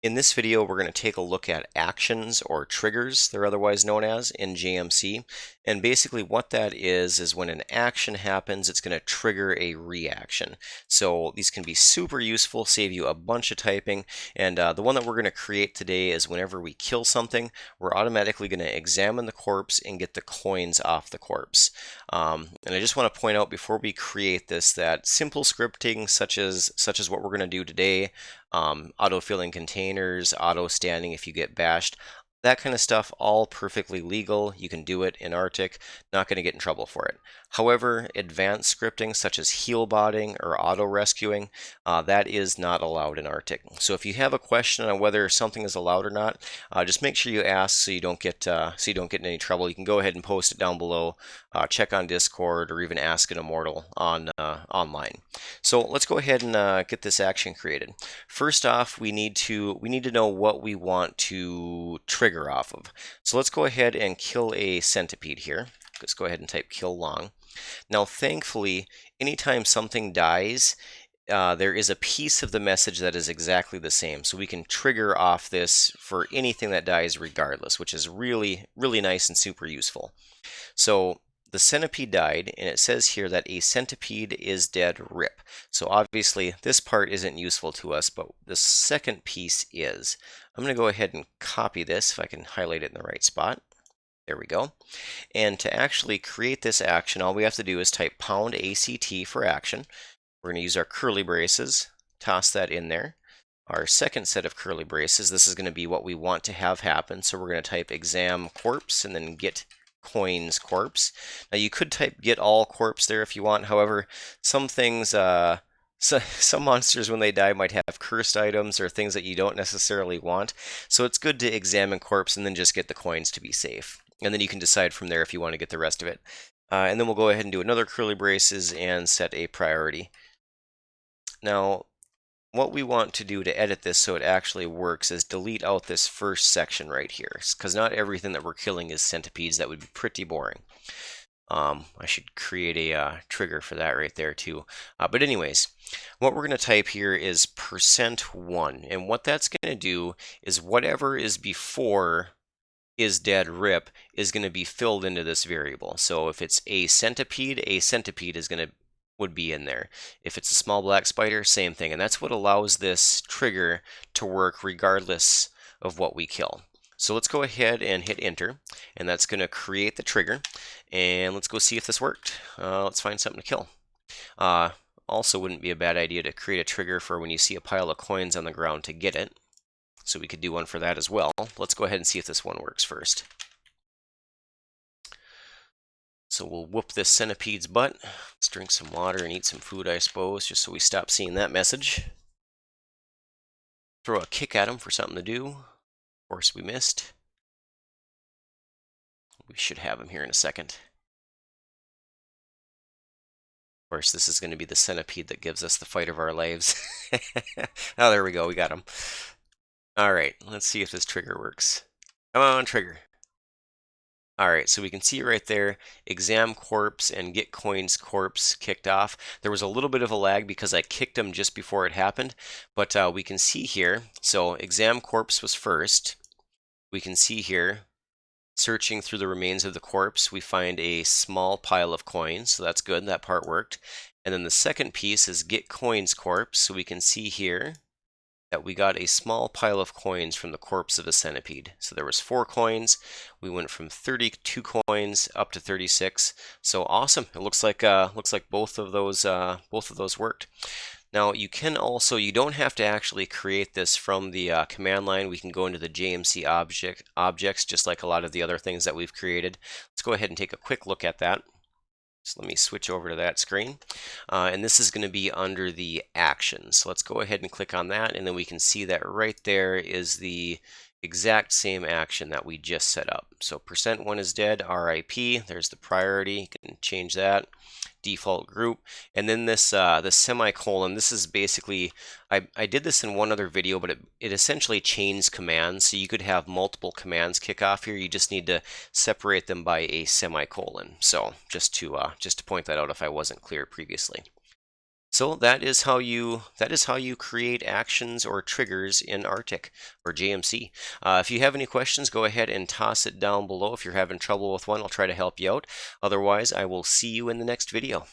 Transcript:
In this video, we're going to take a look at actions or triggers, they're otherwise known as, in JMC. And basically what that is when an action happens, it's going to trigger a reaction. So these can be super useful, save you a bunch of typing. And the one that we're going to create today is whenever we kill something, we're automatically going to examine the corpse and get the coins off the corpse. And I just want to point out before we create this that simple scripting such as what we're going to do today, auto-filling containers, auto-standing if you get bashed, that kind of stuff, all perfectly legal. You can do it in Arctic, not going to get in trouble for it. However, advanced scripting such as heal-botting or auto-rescuing, that is not allowed in Arctic. So if you have a question on whether something is allowed or not, just make sure you ask so you don't get in any trouble. You can go ahead and post it down below, check on Discord, or even ask an immortal on online. So let's go ahead and get this action created. First off, we need to know what we want to trigger off of. So let's go ahead and kill a centipede here. Let's go ahead and type kill long. Now, thankfully, anytime something dies, there is a piece of the message that is exactly the same. So we can trigger off this for anything that dies regardless, which is really, really nice and super useful. So the centipede died, and it says here that a centipede is dead, rip. So obviously this part isn't useful to us, but the second piece is. I'm going to go ahead and copy this if I can highlight it in the right spot. There we go. And to actually create this action, all we have to do is type pound ACT for action. We're going to use our curly braces, toss that in there. Our second set of curly braces, this is going to be what we want to have happen. So we're going to type exam corpse and then get coins corpse. Now you could type get all corpse there if you want. However, some things, some monsters when they die might have cursed items or things that you don't necessarily want. So it's good to examine corpse and then just get the coins to be safe. And then you can decide from there if you want to get the rest of it. And then we'll go ahead and do another curly braces and set a priority. Now, what we want to do to edit this so it actually works is delete out this first section right here, because not everything that we're killing is centipedes. That would be pretty boring. I should create a trigger for that right there too. But anyways, what we're going to type here is %1, and what that's going to do is whatever is before is dead rip is going to be filled into this variable. So if it's a centipede is going to would be in there. If it's a small black spider, same thing. And that's what allows this trigger to work regardless of what we kill. So let's go ahead and hit enter, and that's going to create the trigger. And let's go see if this worked. Let's find something to kill. Also wouldn't be a bad idea to create a trigger for when you see a pile of coins on the ground to get it. So we could do one for that as well. Let's go ahead and see if this one works first. So we'll whoop this centipede's butt. Let's drink some water and eat some food, I suppose, just so we stop seeing that message. Throw a kick at him for something to do. Of course, we missed. We should have him here in a second. Of course, this is going to be the centipede that gives us the fight of our lives. Oh, there we go. We got him. All right, let's see if this trigger works. Come on, trigger. All right, so we can see right there, exam corpse and get coins corpse kicked off. There was a little bit of a lag because I kicked him just before it happened, but we can see here, so exam corpse was first. We can see here, searching through the remains of the corpse, we find a small pile of coins, so that's good, that part worked. And then the second piece is get coins corpse, so we can see here that we got a small pile of coins from the corpse of a centipede. So there was 4 coins. We went from 32 coins up to 36. So awesome! It looks like both of those worked. Now you can also, you don't have to actually create this from the command line. We can go into the JMC objects just like a lot of the other things that we've created. Let's go ahead and take a quick look at that. So let me switch over to that screen. And this is going to be under the actions. So let's go ahead and click on that, and then we can see that right there is the exact same action that we just set up. So %1 is dead, RIP, there's the priority, you can change that, default group, and then this the semicolon, this is basically, I did this in one other video, but it essentially chains commands, so you could have multiple commands kick off here, you just need to separate them by a semicolon. So just to point that out if I wasn't clear previously. So that is how you create actions or triggers in Arctic or JMC. If you have any questions, go ahead and toss it down below. If you're having trouble with one, I'll try to help you out. Otherwise, I will see you in the next video.